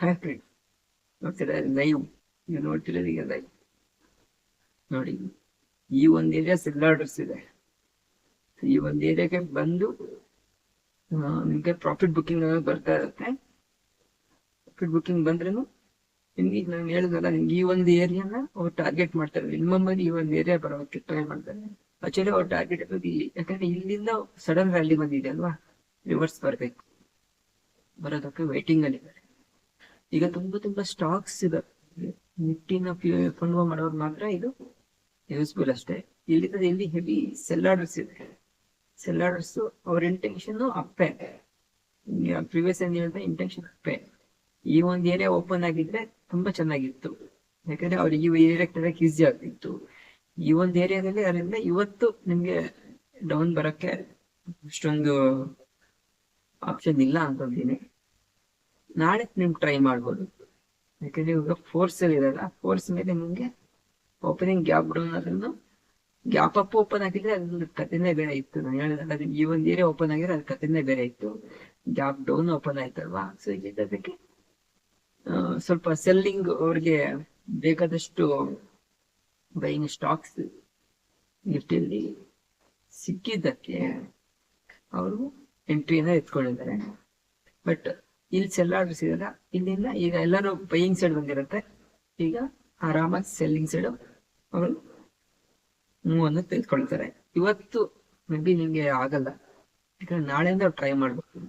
Factory ನೋಡ್ತೀರಾ live, ನೀವು ನೋಡ್ತಿರೋದು ಈಗ ಲೈವ್ ನೋಡಿ. ಈ ಒಂದು ಏರಿಯಾ ಸೆಲ್ ಆರ್ಡರ್ಸ್ ಇದೆ. ಈ ಒಂದು ಏರಿಯಾಗೆ ಬಂದು ನಿಮ್ಗೆ ಪ್ರಾಫಿಟ್ ಬುಕ್ಕಿಂಗ್ ಬರ್ತಾ ಇರುತ್ತೆ. ಪ್ರಾಫಿಟ್ ಬುಕ್ಕಿಂಗ್ ಬಂದ್ರೂ ನಿಮ್ಗೆ ನಾನು ಹೇಳಿದ್ನಲ್ಲ, ನಿಮ್ಗೆ ಈ ಒಂದು ಏರಿಯಾನ ಅವ್ರು ಟಾರ್ಗೆಟ್ ಮಾಡ್ತಾರೆ. ಮಿನಿಮಮ್ ಆಗಿ ಈ ಒಂದು ಏರಿಯಾ ಬರೋಕ್ಕೆ ಟ್ರೈ ಮಾಡ್ತಾರೆ. ಆಕ್ಚುಲಿ ಅವ್ರು ಟಾರ್ಗೆಟ್ ಇರೋದು ಇಲ್ಲಿ, ಯಾಕಂದ್ರೆ ಇಲ್ಲಿಂದ ಸಡನ್ ವ್ಯಾಲಿ ಬಂದಿದೆ ಅಲ್ವಾ, ರಿವರ್ಸ್ ಬರ್ಬೇಕು, ಬರೋದಕ್ಕೆ ವೇಟಿಂಗ್ ಅಲ್ಲಿ ಇದ್ದಾರೆ. ಈಗ ತುಂಬಾ ಸ್ಟಾಕ್ಸ್ ಇದೆ. ನಿಫ್ಟಿನ ಫಾಲೋ ಮಾಡೋರು ಮಾತ್ರ ಇದು ಯೂಸ್ಫುಲ್ ಅಷ್ಟೇ. ಇಲ್ಲಿ ಹೆವಿ ಸೆಲ್ ಆರ್ಡರ್ಸ್ ಇದೆ. ಸೆಲ್ ಆರ್ಡರ್ಸ್ ಅವ್ರ ಇಂಟೆನ್ಷನ್ ಅಪ್ಪೆ, ಪ್ರಿವಿಯಸ್ ಏನ್ ಹೇಳಿದ್ರೆ ಇಂಟೆನ್ಷನ್ ಅಪ್ಪೆ. ಈ ಒಂದು ಏರಿಯಾ ಓಪನ್ ಆಗಿದ್ರೆ ತುಂಬಾ ಚೆನ್ನಾಗಿತ್ತು, ಯಾಕಂದ್ರೆ ಅವ್ರಿಗೆ ಈ ಏರಿಯಾಕ್ಕೆ ತರಕ್ಕೆ ಈಸಿ ಆಗ್ತಿತ್ತು. ಈ ಒಂದು ಏರಿಯಾದಲ್ಲಿ ಅದರಿಂದ ಇವತ್ತು ನಿಮ್ಗೆ ಡೌನ್ ಬರಕ್ಕೆ ಅಷ್ಟೊಂದು ಆಪ್ಷನ್ ಇಲ್ಲ ಅನ್ಕೊಂತೀನಿ. ನಾಳೆ ನಿಮ್ ಟ್ರೈ ಮಾಡ್ಬೋದು, ಯಾಕಂದ್ರೆ ಇವಾಗ ಫೋರ್ಸ್ ಅಲ್ಲಿ ಇರಲ್ಲ. ಫೋರ್ಸ್ ಮೇಲೆ ನಿಮ್ಗೆ ಓಪನಿಂಗ್ ಗ್ಯಾಪ್ ಡೌನ್ ಅದನ್ನು ಗ್ಯಾಪ್ ಅಪ್ ಓಪನ್ ಆಗಿದ್ರೆ ಅದ್ರ ಕಥೆನೇ ಬೇರೆ ಇತ್ತು. ನಾನು ಹೇಳಿದಲ್ಲ, ಈ ಒಂದು ಏರಿಯಾ ಓಪನ್ ಆಗಿದ್ರೆ ಅದ್ರ ಕಥೆನೇ ಬೇರೆ ಇತ್ತು. ಗ್ಯಾಪ್ ಡೌನ್ ಓಪನ್ ಆಯ್ತಲ್ವಾ, ಸೊ ಇದಕ್ಕೆ ಸ್ವಲ್ಪ ಸೆಲ್ಲಿಂಗ್ ಅವ್ರಿಗೆ ಬೇಕಾದಷ್ಟು ಬೈಯಿಂಗ್ ಸ್ಟಾಕ್ಸ್ ನಿಫ್ಟಿಯಲ್ಲಿ ಸಿಕ್ಕಿದ್ದಕ್ಕೆ ಅವರು ಎಂಟ್ರಿನ ಎತ್ಕೊಂಡಿದ್ದಾರೆ. ಬಟ್ ಇಲ್ಲಿ ಸೆಲ್ ಆರ್ಡರ್ಸ್ ಇದೆಲ್ಲ, ಇಲ್ಲಿಂದ ಈಗ ಎಲ್ಲರೂ ಬೈಯಿಂಗ್ ಸೈಡ್ ಬಂದಿರುತ್ತೆ. ಈಗ ಆರಾಮಾಗಿ ಸೆಲ್ಲಿಂಗ್ ಸೈಡ್ ಅವರು ಮೂವ್ ಅನ್ನು ತೆಗೆದುಕೊಳ್ತಾರೆ. ಇವತ್ತು ಮೇ ಬಿ ನಿಮ್ಗೆ ಆಗಲ್ಲ, ಯಾಕಂದ್ರೆ ನಾಳೆಯಿಂದ ಟ್ರೈ ಮಾಡ್ಬೇಕು.